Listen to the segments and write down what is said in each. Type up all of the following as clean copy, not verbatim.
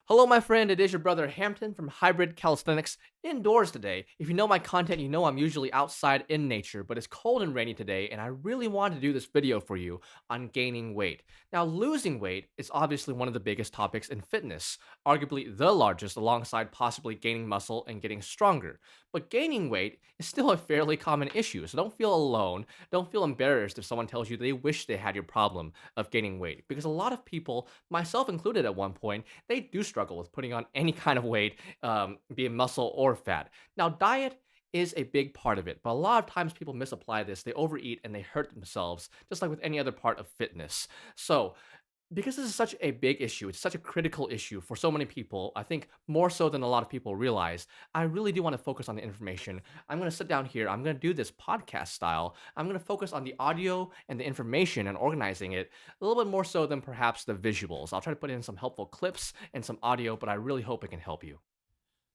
Hello, my friend. It is your brother Hampton from Hybrid Calisthenics indoors today. If you know my content, you know I'm usually outside in nature, but it's cold and rainy today, and I really wanted to do this video for you on gaining weight. Now, losing weight is obviously one of the biggest topics in fitness, arguably the largest, alongside possibly gaining muscle and getting stronger. But gaining weight is still a fairly common issue, so don't feel alone. Don't feel embarrassed if someone tells you they wish they had your problem of gaining weight, because a lot of people, myself included at one point, they do struggle with putting on any kind of weight, be it muscle or fat. Now, diet is a big part of it, but a lot of times people misapply this. They overeat and they hurt themselves, just like with any other part of fitness. So, because this is such a big issue, it's such a critical issue for so many people, I think more so than a lot of people realize, I really do want to focus on the information. I'm going to sit down here, I'm going to do this podcast style. I'm going to focus on the audio and the information and organizing it a little bit more so than perhaps the visuals. I'll try to put in some helpful clips and some audio, but I really hope it can help you.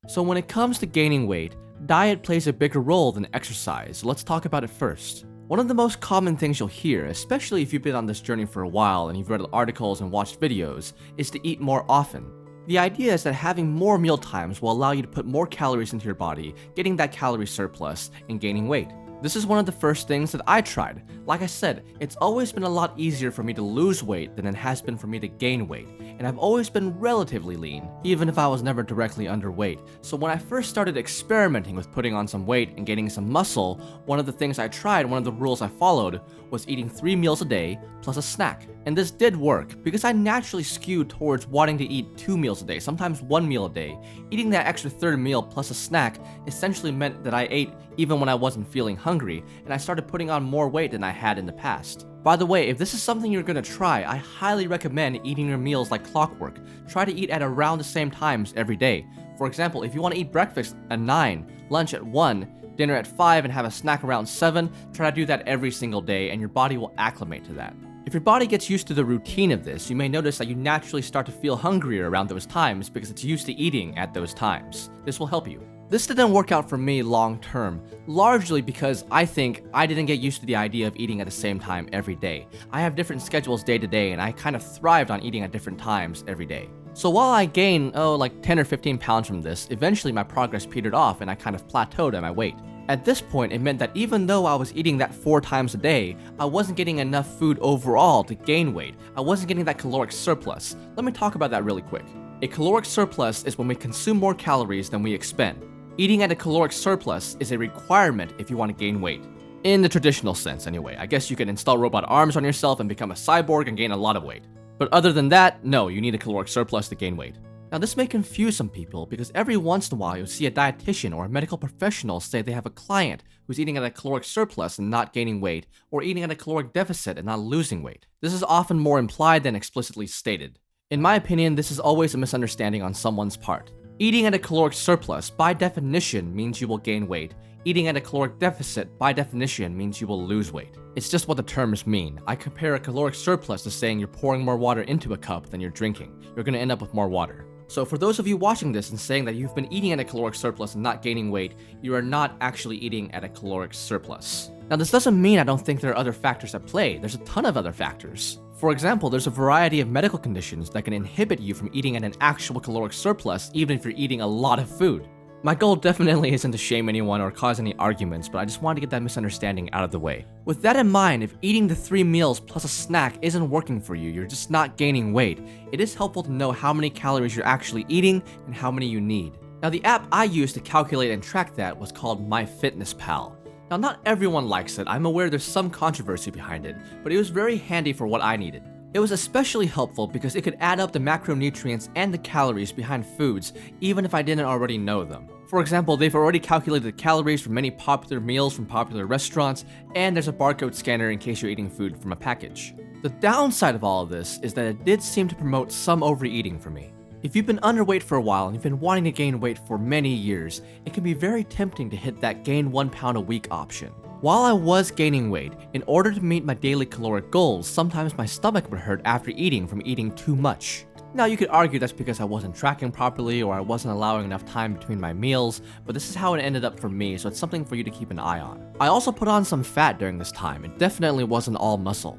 So when it comes to gaining weight, diet plays a bigger role than exercise. Let's talk about it first. One of the most common things you'll hear, especially if you've been on this journey for a while and you've read articles and watched videos, is to eat more often. The idea is that having more meal times will allow you to put more calories into your body, getting that calorie surplus, and gaining weight. This is one of the first things that I tried. Like I said, it's always been a lot easier for me to lose weight than it has been for me to gain weight, and I've always been relatively lean, even if I was never directly underweight. So when I first started experimenting with putting on some weight and gaining some muscle, one of the things I tried, one of the rules I followed, was eating 3 meals a day plus a snack. And this did work, because I naturally skewed towards wanting to eat 2 meals a day, sometimes 1 meal a day. Eating that extra third meal plus a snack essentially meant that I ate even when I wasn't feeling hungry, and I started putting on more weight than I had in the past. By the way, if this is something you're gonna try, I highly recommend eating your meals like clockwork. Try to eat at around the same times every day. For example, if you want to eat breakfast at 9, lunch at 1, dinner at 5, and have a snack around 7, try to do that every single day, and your body will acclimate to that. If your body gets used to the routine of this, you may notice that you naturally start to feel hungrier around those times because it's used to eating at those times. This will help you. This didn't work out for me long term, largely because I think I didn't get used to the idea of eating at the same time every day. I have different schedules day to day, and I kind of thrived on eating at different times every day. So while I gained, like 10 or 15 pounds from this, eventually my progress petered off and I kind of plateaued at my weight. At this point, it meant that even though I was eating that 4 times a day, I wasn't getting enough food overall to gain weight. I wasn't getting that caloric surplus. Let me talk about that really quick. A caloric surplus is when we consume more calories than we expend. Eating at a caloric surplus is a requirement if you want to gain weight. In the traditional sense, anyway. I guess you can install robot arms on yourself and become a cyborg and gain a lot of weight. But other than that, no, you need a caloric surplus to gain weight. Now, this may confuse some people because every once in a while you'll see a dietitian or a medical professional say they have a client who's eating at a caloric surplus and not gaining weight, or eating at a caloric deficit and not losing weight. This is often more implied than explicitly stated. In my opinion, this is always a misunderstanding on someone's part. Eating at a caloric surplus, by definition, means you will gain weight. Eating at a caloric deficit, by definition, means you will lose weight. It's just what the terms mean. I compare a caloric surplus to saying you're pouring more water into a cup than you're drinking. You're going to end up with more water. So for those of you watching this and saying that you've been eating at a caloric surplus and not gaining weight, you are not actually eating at a caloric surplus. Now, this doesn't mean I don't think there are other factors at play. There's a ton of other factors. For example, there's a variety of medical conditions that can inhibit you from eating at an actual caloric surplus even if you're eating a lot of food. My goal definitely isn't to shame anyone or cause any arguments, but I just wanted to get that misunderstanding out of the way. With that in mind, if eating the 3 meals plus a snack isn't working for you, you're just not gaining weight, it is helpful to know how many calories you're actually eating and how many you need. Now, the app I used to calculate and track that was called MyFitnessPal. Now, not everyone likes it. I'm aware there's some controversy behind it, but it was very handy for what I needed. It was especially helpful because it could add up the macronutrients and the calories behind foods, even if I didn't already know them. For example, they've already calculated the calories for many popular meals from popular restaurants, and there's a barcode scanner in case you're eating food from a package. The downside of all of this is that it did seem to promote some overeating for me. If you've been underweight for a while and you've been wanting to gain weight for many years, it can be very tempting to hit that gain 1 pound a week option. While I was gaining weight, in order to meet my daily caloric goals, sometimes my stomach would hurt after eating from eating too much. Now, you could argue that's because I wasn't tracking properly or I wasn't allowing enough time between my meals, but this is how it ended up for me, so it's something for you to keep an eye on. I also put on some fat during this time. It definitely wasn't all muscle.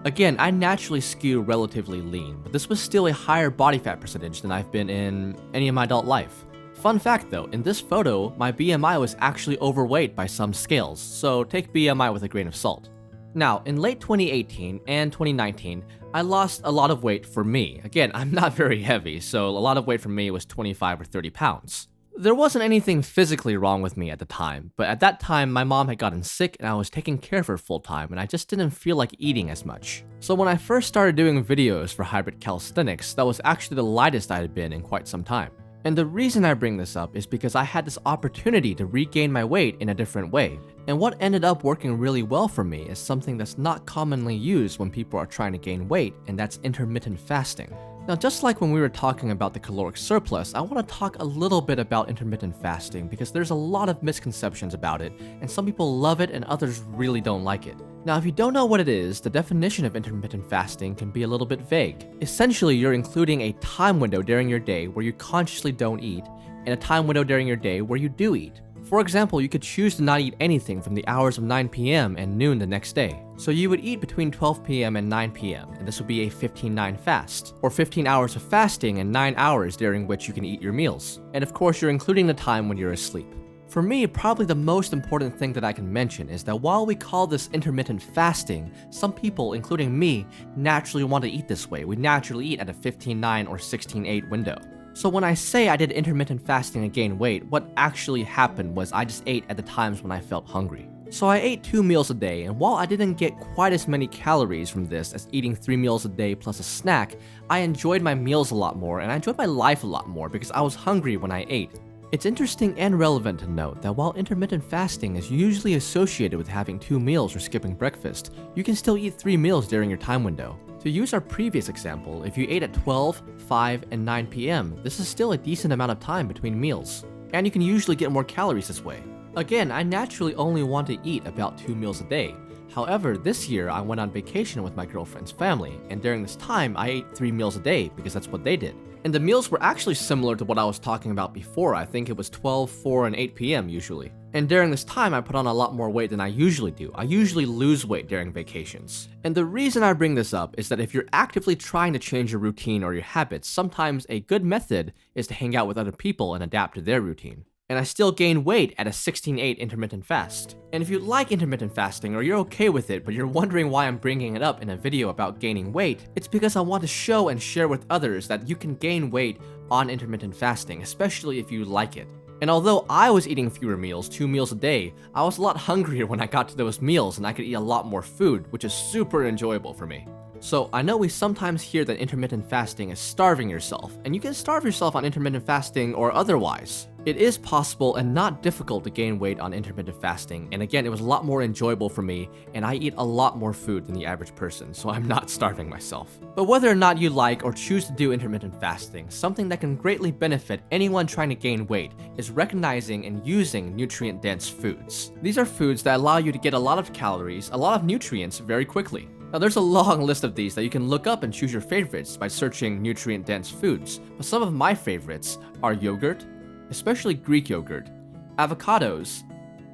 Again, I naturally skew relatively lean, but this was still a higher body fat percentage than I've been in any of my adult life. Fun fact though, in this photo, my BMI was actually overweight by some scales, so take BMI with a grain of salt. Now, in late 2018 and 2019, I lost a lot of weight for me. Again, I'm not very heavy, so a lot of weight for me was 25 or 30 pounds. There wasn't anything physically wrong with me at the time, but at that time my mom had gotten sick and I was taking care of her full time and I just didn't feel like eating as much. So when I first started doing videos for Hybrid Calisthenics, that was actually the lightest I had been in quite some time. And the reason I bring this up is because I had this opportunity to regain my weight in a different way. And what ended up working really well for me is something that's not commonly used when people are trying to gain weight, and that's intermittent fasting. Now, just like when we were talking about the caloric surplus, I want to talk a little bit about intermittent fasting because there's a lot of misconceptions about it, and some people love it and others really don't like it. Now, if you don't know what it is, the definition of intermittent fasting can be a little bit vague. Essentially, you're including a time window during your day where you consciously don't eat, and a time window during your day where you do eat. For example, you could choose to not eat anything from the hours of 9 p.m. and noon the next day. So you would eat between 12 p.m. and 9 p.m., and this would be a 15-9 fast, or 15 hours of fasting and 9 hours during which you can eat your meals. And of course, you're including the time when you're asleep. For me, probably the most important thing that I can mention is that while we call this intermittent fasting, some people, including me, naturally want to eat this way. We naturally eat at a 15-9 or 16-8 window. So when I say I did intermittent fasting to gain weight, what actually happened was I just ate at the times when I felt hungry. So I ate 2 meals a day, and while I didn't get quite as many calories from this as eating 3 meals a day plus a snack, I enjoyed my meals a lot more and I enjoyed my life a lot more because I was hungry when I ate. It's interesting and relevant to note that while intermittent fasting is usually associated with having 2 meals or skipping breakfast, you can still eat 3 meals during your time window. To use our previous example, if you ate at 12, 5, and 9 p.m., this is still a decent amount of time between meals, and you can usually get more calories this way. Again, I naturally only want to eat about 2 meals a day. However, this year I went on vacation with my girlfriend's family, and during this time I ate 3 meals a day because that's what they did. And the meals were actually similar to what I was talking about before. I think it was 12, 4, and 8 p.m. usually. And during this time, I put on a lot more weight than I usually do. I usually lose weight during vacations. And the reason I bring this up is that if you're actively trying to change your routine or your habits, sometimes a good method is to hang out with other people and adapt to their routine. And I still gain weight at a 16-8 intermittent fast. And if you like intermittent fasting or you're okay with it, but you're wondering why I'm bringing it up in a video about gaining weight, it's because I want to show and share with others that you can gain weight on intermittent fasting, especially if you like it. And although I was eating fewer meals, 2 meals a day, I was a lot hungrier when I got to those meals and I could eat a lot more food, which is super enjoyable for me. So I know we sometimes hear that intermittent fasting is starving yourself, and you can starve yourself on intermittent fasting or otherwise. It is possible and not difficult to gain weight on intermittent fasting, and again, it was a lot more enjoyable for me, and I eat a lot more food than the average person, so I'm not starving myself. But whether or not you like or choose to do intermittent fasting, something that can greatly benefit anyone trying to gain weight is recognizing and using nutrient-dense foods. These are foods that allow you to get a lot of calories, a lot of nutrients very quickly. Now there's a long list of these that you can look up and choose your favorites by searching nutrient-dense foods, but some of my favorites are yogurt, especially Greek yogurt, avocados,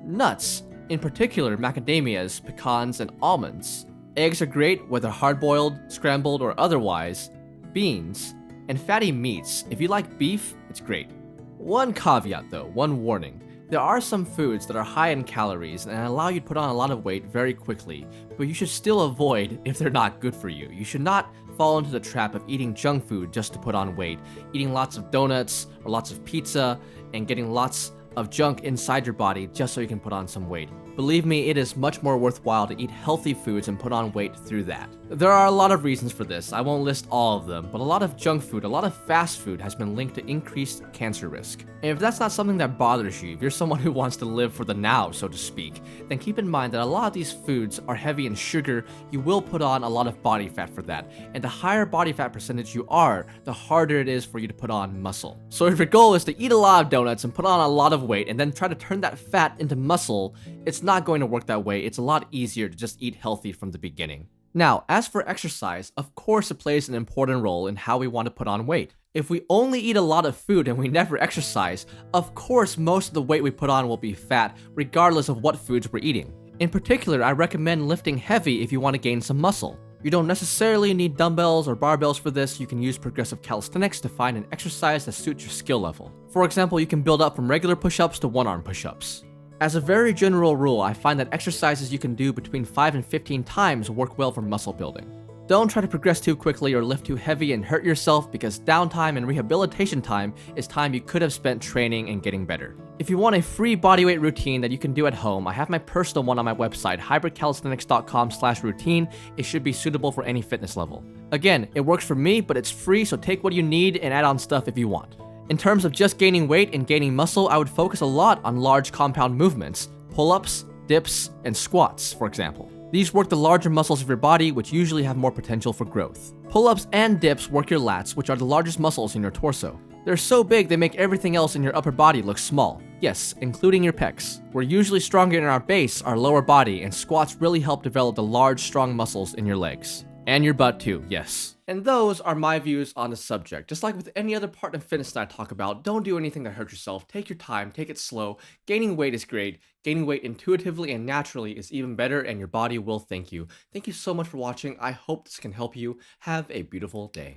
nuts, in particular macadamias, pecans, and almonds. Eggs are great, whether hard-boiled, scrambled, or otherwise, beans, and fatty meats. If you like beef, it's great. One caveat though, one warning. There are some foods that are high in calories and allow you to put on a lot of weight very quickly, but you should still avoid if they're not good for you. You should not fall into the trap of eating junk food just to put on weight, eating lots of donuts or lots of pizza and getting lots of junk inside your body just so you can put on some weight. Believe me, it is much more worthwhile to eat healthy foods and put on weight through that. There are a lot of reasons for this. I won't list all of them, but a lot of junk food, a lot of fast food has been linked to increased cancer risk. And if that's not something that bothers you, if you're someone who wants to live for the now, so to speak, then keep in mind that a lot of these foods are heavy in sugar. You will put on a lot of body fat for that. And the higher body fat percentage you are, the harder it is for you to put on muscle. So if your goal is to eat a lot of donuts and put on a lot of weight and then try to turn that fat into muscle, it's not going to work that way. It's a lot easier to just eat healthy from the beginning. Now, as for exercise, of course it plays an important role in how we want to put on weight. If we only eat a lot of food and we never exercise, of course most of the weight we put on will be fat, regardless of what foods we're eating. In particular, I recommend lifting heavy if you want to gain some muscle. You don't necessarily need dumbbells or barbells for this. You can use progressive calisthenics to find an exercise that suits your skill level. For example, you can build up from regular push-ups to one-arm push-ups. As a very general rule, I find that exercises you can do between 5 and 15 times work well for muscle building. Don't try to progress too quickly or lift too heavy and hurt yourself, because downtime and rehabilitation time is time you could have spent training and getting better. If you want a free bodyweight routine that you can do at home, I have my personal one on my website, hybridcalisthenics.com/routine. It should be suitable for any fitness level. Again, it works for me, but it's free, so take what you need and add on stuff if you want. In terms of just gaining weight and gaining muscle, I would focus a lot on large compound movements, pull-ups, dips, and squats, for example. These work the larger muscles of your body, which usually have more potential for growth. Pull-ups and dips work your lats, which are the largest muscles in your torso. They're so big they make everything else in your upper body look small. Yes, including your pecs. We're usually stronger in our base, our lower body, and squats really help develop the large, strong muscles in your legs. And your butt too, yes. And those are my views on the subject. Just like with any other part of fitness that I talk about, don't do anything that hurts yourself. Take your time, take it slow. Gaining weight is great. Gaining weight intuitively and naturally is even better, and your body will thank you. Thank you so much for watching. I hope this can help you. Have a beautiful day.